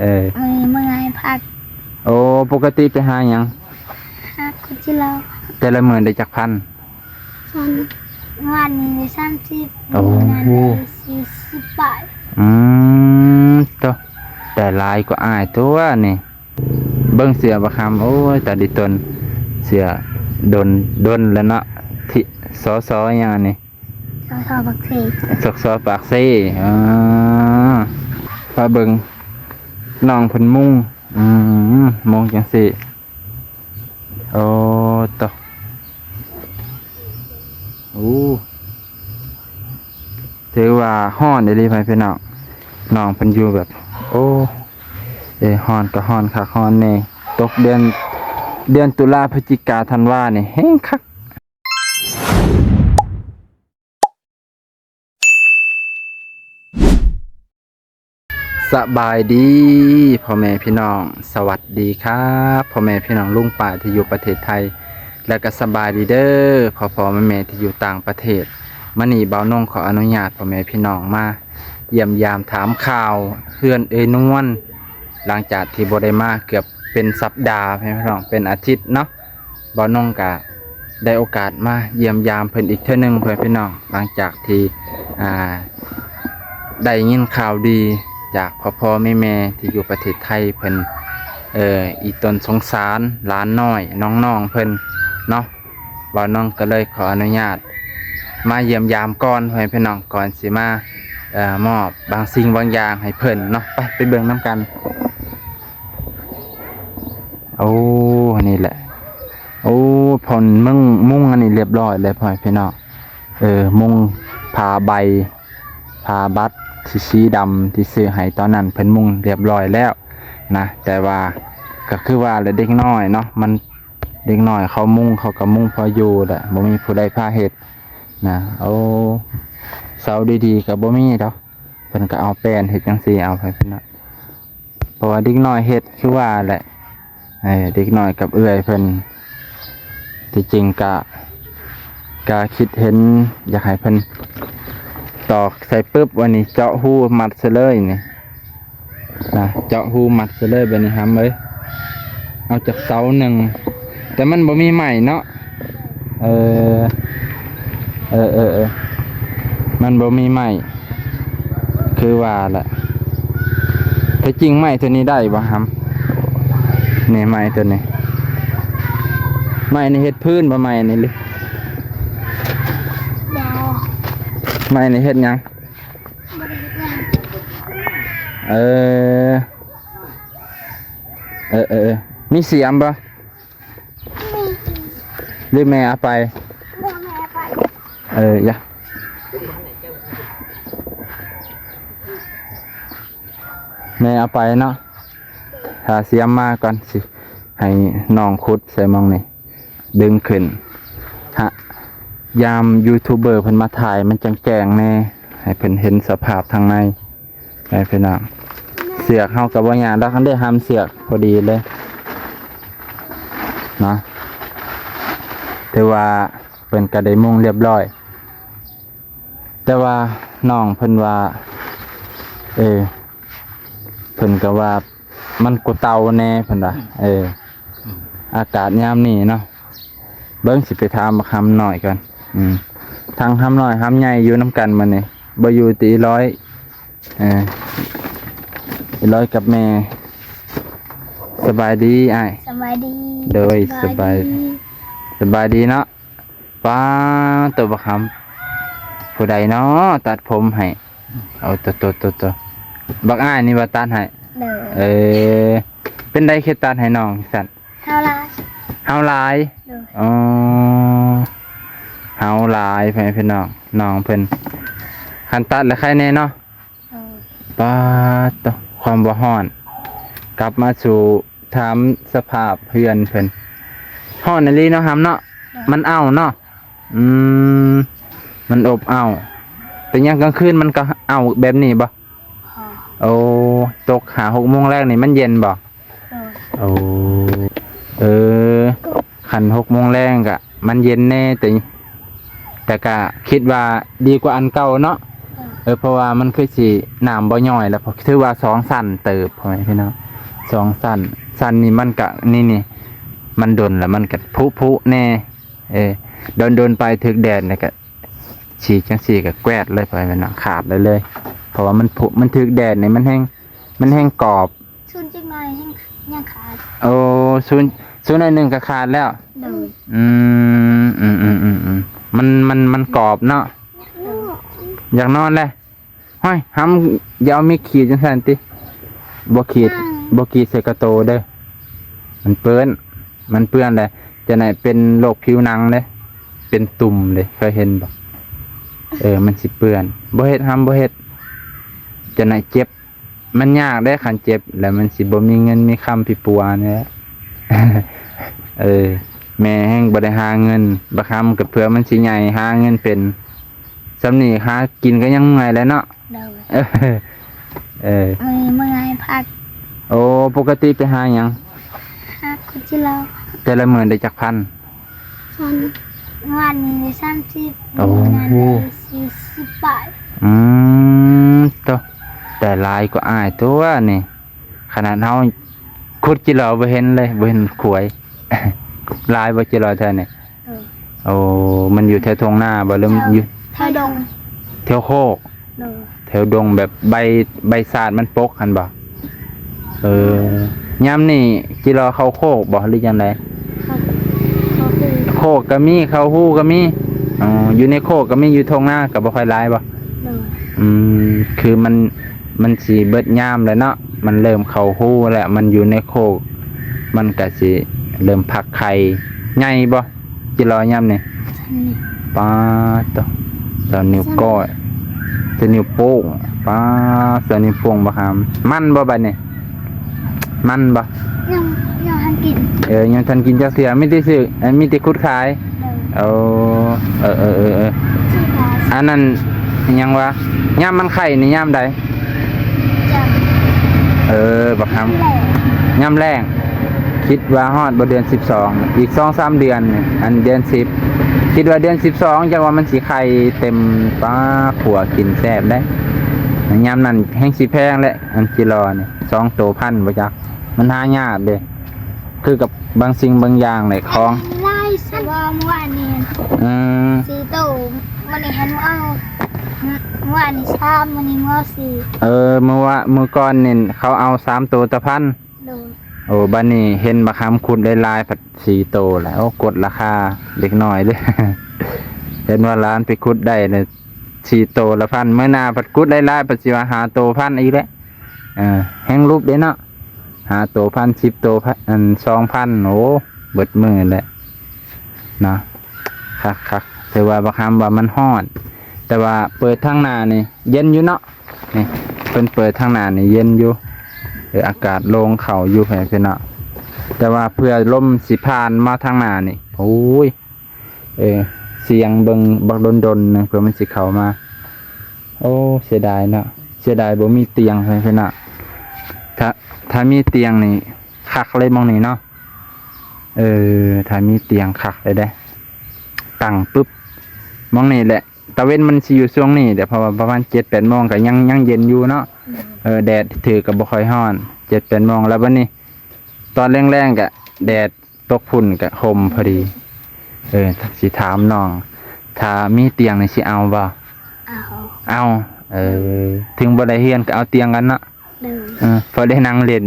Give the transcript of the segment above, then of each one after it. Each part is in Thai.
เออเมื่อไงพักโอ้ปกติไปหาหยังพักคุณที่เราแต่ละมื้อได้จักพันฉันวันนี้ได้30โอ้งานได้40 บาทตัวแต่ลายก็อายตัวนี่เบิ่งเสือบ่คำโอ้ยแต่ดิตนเสือดนแล้วเนาะที่สอหยังนี่ชอบบักเทสอปากเซ่พาเบิ่งน้องเพิ่นมุ่งมองจังซี่โอ้ตะโอ้ถือว่าฮ้อนได้ไปพี่น้องน้องเพิ่นอยู่แบบโอ้ฮ้อนก็ฮ้อนคักฮ้อนแน่ตกเดือนตุลาพฤศจิกาธันวานี่แห้งคักสบายดีพ่อแม่พี่น้องสวัสดีครับพ่อแม่พี่น้องลุงป่าที่อยู่ประเทศไทยและก็สบายดีเด้อพ่อแม่ที่อยู่ต่างประเทศมื้อนี้บ่าวนงขออนุญาตพ่อแม่พี่น้องมาเยี่ยมยามถามข่าวเพื่อนนวลหลังจากที่บ่ได้มาเกือบเป็นสัปดาห์พี่น้องเป็นอาทิตย์เนาะบ่าวนงก็ได้โอกาสมาเยี่ยมยามเพิ่นอีกเทื่อนึงเพื่อนพี่น้องหลังจากที่ได้ยินข่าวดีจากพ่อแม่ที่อยู่ประเทศไทยเพิ่นอีตนสงสารหลานน้อยน้องเพิ่นเนาะบ่าวน้องก็เลยขออนุญาตมาเยี่ยมยามก่อนให้พี่น้องก่อนสิมามอบบางสิ่งบางอย่างให้เพิ่นเนาะไปเบิ่งน้ำกันโอ้นี่แหละโอ้ผ่อนมุ้งอันนี้เรียบร้อยเลยพ่อพี่น้องมุ้งผาใบผาบัตรสีดำที่ซื้อให้ตอนนั้นเพิ่นมุงเรียบร้อยแล้วนะแต่ว่าก็คือว่าเด็กน้อยเนาะมันเด็กน้อยเขามุงเขาก็มุงพออยู่แหละบ่มีผู้ใดพาเฮ็ดนะเอาเสาดีๆก็บ่มีดอกเพิ่นก็เอาแป้นเฮ็ดจังซี่เอาไปเพิ่นน่ะเพราะว่าเด็กน้อยเฮ็ดคือว่าแหละเด็กน้อยกับเอื้อยเพิ่นที่จริงก็คิดเห็นอยากให้เพิ่นตอกใส่ปึ๊บวันนี้เจาะหูมัดเสเลยนี่นะเจาะหูมัดเสเลยแบบนี้ครับเอ้ยเอาจากเสาหนึ่งแต่มันบ่มีใหม่เนาะมันบ่มีใหม่คือว่าแหละแต่จริงใหม่ตัวนี้ได้บ่ครับนี่ใหม่ตัวนี้ใหม่ในเฮ็ดพื้นบ่ใหม่นี่เลยไม่ในเฮ็ดยังมีเสียมปะหรือแม่เอาไปยะแม่เอาไปเนาะหาเสียมมาก่อนสิให้น้องคุดใส่มองนี่ดึงขึ้นฮะยามยูทูบเบอร์เพิ่นมาถ่ายมันจังแจ้งแน่ให้เพิ่นเห็นสภาพทางในให้เพิ่นเสือกเฮากับว่าหยังดอกคันได้หามเสือกพอดีเลยเนาะแต่ว่าเพิ่นก็ได้มุ่งเรียบร้อยแต่ว่าน้องเพิ่นว่าเพิ่นก็ว่ามันกูเตาแน่เพิ่นว่าอากาศยามนี้เนาะเบิ่งสิไปถามมาคำหน่อยกันทางห้ำน้อยห้ำใหญ่อยู่น้ำกันมันนี่บ่อยู่ตีร้อยกับแม่สบายดีอ้ายสบายดีโดยสบายดีเนาะป้าตัวบักคำผู้ใดเนาะตัดผมให้เอาตัวบักอ้ายนี่ว่าตัดให้เป็นได้แค่ตัดให้น้องสั่นเฮาลายอ๋อเฮาลายเพื่อนน้องเพิ่นคันตัดแล้วใครแน่เนาะป้าตความบ่ฮ้อนกลับมาสู่ถามสภาพเพื่อนเพิ่นฮ้อนในลีเนาะครับเนาะมันเนาะมันอบแต่ยังกลางคืนมันก็แบบนี้บ่โอ้ตกหา6 โมงแรกนี่มันเย็นบ่โอ้ขัน6 โมงแรงกะมันเย็นแน่แต่ก็คิดว่าดีกว่าอันเก่าเนาะ เพราะว่ามันคือสิน้ำบ่ย่อยแล้วเพราะถือว่า2สั้นเติบพ่อแม่พี่น้อง2สั้นสั้นนี่มันก็นี่มันดนแล้วมันก็พุแน่โดนไปถึกแดดเนี่ยก็ฉีกจังซี่ก็แกวดเลยพ่อแม่พี่น้องขาดเลยเพราะว่ามันถึกแดดนี่มันแห้งกรอบ ชุนจังหน่อยยังขาด โอ้ศูนย์หนึ่งก็ขาดแล้ว โดย มันกรอบเนาะอยากนอนเลยห้อยห้ำอย่าเอามีขีดจังซั่นติบ่ขีดใส่กระโตเด้อมันเปื้อนเลยจะไหนเป็นโรคผิวหนังเลยเป็นตุ่มเลยเคยเห็นบ่มันสิเปื้อนบ่เฮ็ดห้ำบ่เฮ็ดจะไหนเจ็บมันยากได้คันเจ็บแล้วมันสิบ่มีเงินมีคำพี่ปัวเนี่ย แม่แห้งบ่ได้หาเงินบักคำกับเพื่อมันสิใหญ่หาเงินเป็นสำนี่หากินก็ยังเมื่อยแล้วเนาะ โดย เ เมื่อยพัก โอ้ปกติไปหาหยัง พักคุจิเรา แต่ละมื้อได้จักพัน ส่วนวันนี้ได้30 โอ้ วันนั้นได้40 บาท ตัวแต่ลายก็อายตัวนี่ขนาดเฮาขุดจิรอบ่เห็นเลยบ่เห็นขวย ลายบ่จิรอแท้นี่ เออ โอ้มันอยู่แถวทงหน้าบ่หรือมันอยู่ แถวดง แถวโคก โดย แถวดงแบบใบสาดมันปกหันบ่ยามนี่จิรอเข้าโคกบ่หรือจังได เขาคือ โคกก็มีเข้าฮู้ก็มีอ๋ออยู่ในโคกก็มีอยู่ทงหน้าก็บ่ค่อยหลายบ่ โดย คือมันสีเบิดย่ามแล้วเนาะมันเริ่มเข้าหู้แล้วมันอยู่ในโคกมันก็สิเริ่มพักไข่ใหญ่บ่จิรอย่ำนี่ ฉันนี่ ป้าตอนนิ้วก้อยตัวนิ้วโป้งป้าตัวนิ้วโป้งบ่ครับมันบ่บัดนี้มันบ่ ยังหันกิน ยังทันกินจักเทื่อมีแต่ซื้อมีแต่ขุดขาย โดย เอาชื่อว่า อันนั้นยังวะย่ามมันไข่นี่ย่ามใด จัง บักค ที่แหลก ำย่ำแรงคิดว่าฮอดบ่เดือน12อีก 2-3 เดือนนี่อันเดือน10คิดว่าเดือน12จังว่ามันสิไข่เต็มป้าขัวกินแซ่บได้ย่ำนั้นแห้งสิแพงแหละอันจิรอนี่2 ตัวพันบ่จักมันหายากเด้คือกับบางสิ่งบางอย่างเลยของ ไล่สว่าเมื่อวานนี้ สีโตมันนี่เห็นว่าเมื่อวานนี้ชามมันนี่เมื่อสี่ เมื่อก่อนนี่เขาเอา3 ตัวตะพัน โดย โอ้บัดนี้เห็นบักคำขุดได้ลายผัด4 โตแล้วกดราคาเล็กน้อยเด้อ เห็นว่าร้านไปขุดได้เนี่ย4 โตละพันเมื่อหนาผัดขุดได้ลายผัดสิว่าหาโตพันอีกแล้วแห้งรูปเด้เนาะหาโตพัน10 โตพัน2,000โอ้เบิดมือแหละเนาะคักแต่ว่าบักคำว่ามันฮ้อน แต่ว่าเปิดทางหน้านี่เย็นอยู่เนาะนี่เพิ่นเปิดทางหน้านี่เย็นอยู่อากาศโล่งเข่าอยู่แผ่พี่เนาะแต่ว่าเพื่อลมสิผ่านมาทางหน้านี่โอ้ยเสียงเบิ่งบักดนๆนะเพื่อมันสิเข้ามาโอ้เสียดายเนาะเสียดายบ่มีเตียงแผ่พี่เนาะถ้ามีเตียงนี่คักเลยมองนี่เนาะถ้ามีเตียงคักเลยได้ตั้งปึ๊บมองนี่แหละตะเว้นมันสิอยู่ช่วงนี้แต่พอประมาณ 7-8 โมงก็ยังเย็นอยู่เนาะแดดถือก็บ่ค่อยร้อน 7-8 โมงแล้วบัดนี้ตอนแรงๆก็แดดตกฝุ่นก็ห่มพอดีสิถามน้องถ้ามีเตียงนี่สิเอาบ่ เอา ถึงบ่ได้เฮียนก็เอาเตียงกันเนาะ โดย พอได้นั่งเล่น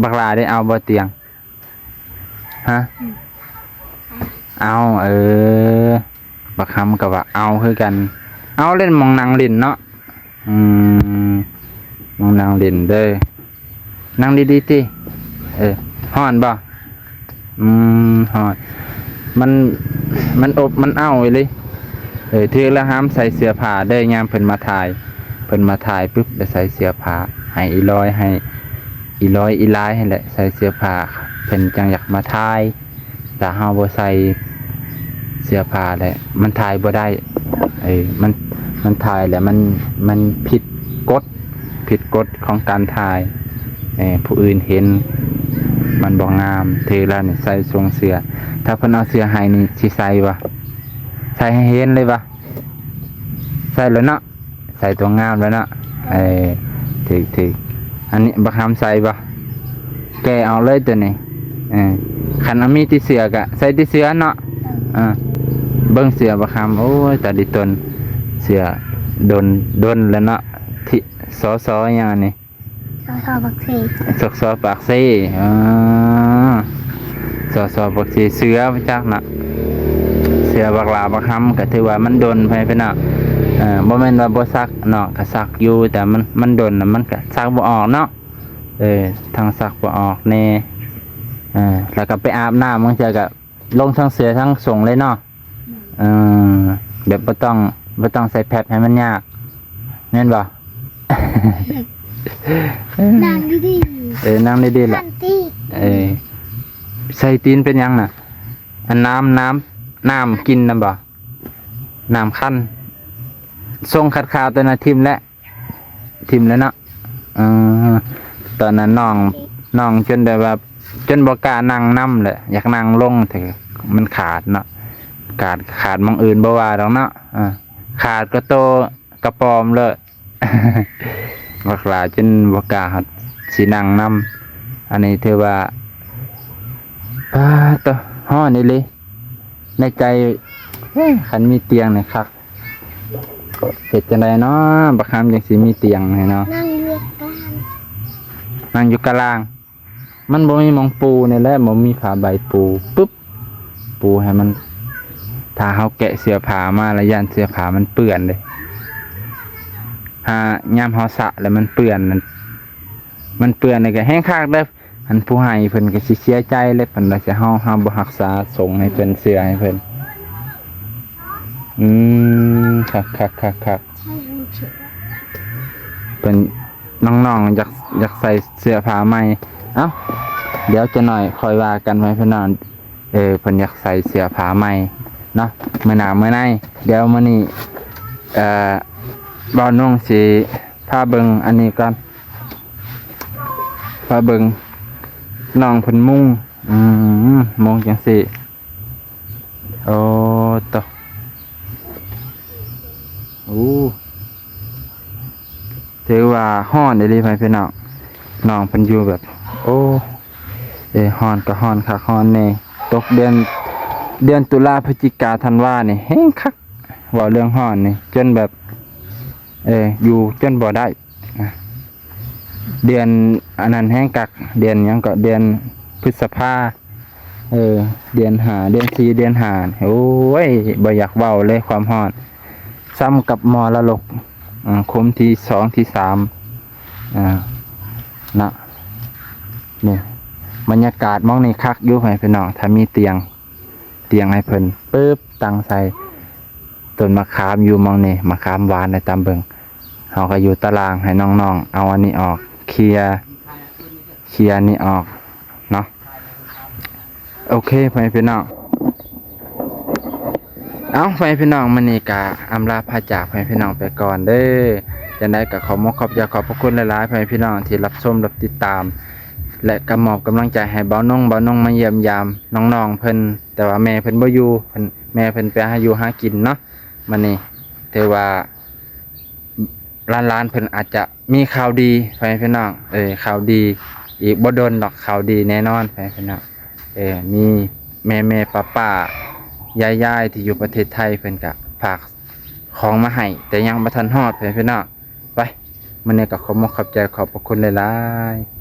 บักหลาได้เอาบ่เตียงฮะเอาบักคำกับว่าเอาคือกันเอาเล่นมองนางเล่นเนาะมองนางเล่นเด้อนั่งดีๆติฮ้อนบ่ฮ้อนมันอบมันเอาเลยถือแล้วห้ามใส่เสื้อผ้าได้ยามเพิ่นมาถ่ายปุ๊บแล้วใส่เสื้อผ้าให้อีลอยให้อีลอยอีลายให้แหละใส่เสื้อผ้าเพิ่นจังอยากมาถ่ายแต่เฮาบ่ใส่เสื้อผ้าแหละมันถ่ายบ่ได้มันถ่ายแล้วมันผิดกฎของการถ่ายผู้อื่นเห็นมันบ่งามถือแล้วนี่ใส่ทรงเสื้อถ้าเพิ่นเอาเสื้อให้นี่สิใส่บ่ใส่ให้เห็นเลยบ่ ส่แล้วเนาะใส่ตัวงามแล้วเนาะถึกอันนี้บักคำใส่บ่แกเอาเลยตัวนี้คันเอามีที่เสือกะใส่ที่เสือเนาะเบิ่งเสือบักคำโอ้ยตาดิตนเสือดนแล้วเนาะที่ซออย่างนี้ ชอบบักเท ซอปากซี่ซอปากซี่เสือไปจักนะเสือบักลาบักคำก็ถือว่ามันดนไปเนาะบ่แม่นว่าบ่ซักเนาะก็ซักอยู่แต่มันดนน่ะมันก็ซักบ่ออกเนาะทางซักบ่ออกแน่แล้วก็ไปอาบน้ำบางเทื่อก็ลงทั้งเสือทั้งส่งเลยเนาะแบบบ่ต้องใส่แพดให้มันยากแม่นบ่ นางดีๆ นั่งดีๆแหละ ทันตี้ ใส่ตีนเป็นยังน่ะอันน้ำกินน่ะบ่น้ำคั่นทรงขัดขาวตัวน่ะทิ่มแล้วเนาะตอนนั้นน้องจนได้แบบจนบ่กล้านั่งนำแหละอยากนั่งลงเถอะมันขาดเนาะขาดมองอื่นบ่ว่าดอกเนาะขาดก็โตกระปอมเลย บักหลาจนบ่กล้าสินั่งนำอันนี้ถือว่าตัวฮ้อนี่เลยในใจคันมีเตียงนี่ครับเฮ็ดจังไดเนาะบักคำจังสิมีเตียงให้เนาะ นั่งอยู่กลางนั่งอยู่กลางมันบ่มีหมองปูนี่แหละบ่มีผ้าใบปูปึ๊บปูให้มันถ้าเฮาแกะเสื้อผ้ามาแล้วย่านเสื้อผ้ามันเปื้อนเลยยามเฮาสระแล้วมันเปื้อนนี่ก็แห้งคักเด้ออันผู้ให้เพิ่นก็สิเสียใจเลยเพิ่นว่าสิเฮาบ่รักษาส่งให้เพิ่นเสื้อให้เพิ่นคัก ใช่ลูกเสือ เป็นน้องๆอยากใส่เสื้อผ้าใหม่เอ้าเดี๋ยวจะหน่อยคอยว่ากันไว้พี่น้องเพิ่นอยากใส่เสื้อผ้าใหม่เนาะมื้อหน้ามื้อในเดี๋ยวมื้อนี้บ่าวน้องสิพาเบิ่งอันนี้ก่อนพาเบิ่งน้องเพิ่นมุงมุงจังซี่โอ้ตะถือว่าฮ้อนได้เลยพี่น้องน้องเพิ่นอยู่แบบโอ้ฮ้อนก็ฮ้อนคักฮ้อนแน่ตกเดือนตุลาพฤศจิกาธันวานี่แฮงคักเว้าเรื่องฮ้อนนี่จนแบบอยู่จนบ่ได้เดือนอันนั้นแฮงกักเดือนหยังก็เดือนพฤษภาเดือน5เดือน4เดือน5โอ้ยบ่อยากเว้าเลยความฮ้อนซ้ำกับมรลกคมที่2ที่3นะเนี่ยบรรยากาศมองนี่คักอยู่ให้พี่น้องถ้ามีเตียงให้เพิ่นปึ๊บตั้งใส่ต้นมะขามอยู่มองนี่มะขามหวานในตามเบิ่งเฮาก็อยู่ตารางให้น้องๆเอาอันนี้ออกเคลียร์นี่ออกเนาะโอเคพี่น้องเอาพี่น้องมื้อนี้ก็อำลาพาจากพี่น้องไปก่อนเด้อจังได๋ก็ขอบพระคุณหลายๆพี่น้องที่รับชมรับติดตามและก็มอบกำลังใจให้เบาน้องมาเยี่ยมยามน้องๆเพิ่นแต่ว่าแม่เพิ่นบ่อยู่แม่เพิ่นไปหาอยู่หากินเนาะมื้อนี้ถือว่าร้านเพิ่นอาจจะมีข่าวดีพี่น้องข่าวดีอีกบ่โดนดอกข่าวดีแน่นอนพี่น้องมีแม่ป้ายายที่อยู่ประเทศไทยเพิ่นก็ฝากของมาให้แต่ยังบ่ทันฮอดพี่น้องไปมื้อนี้ก็ขอบใจขอบพระคุณหลายๆ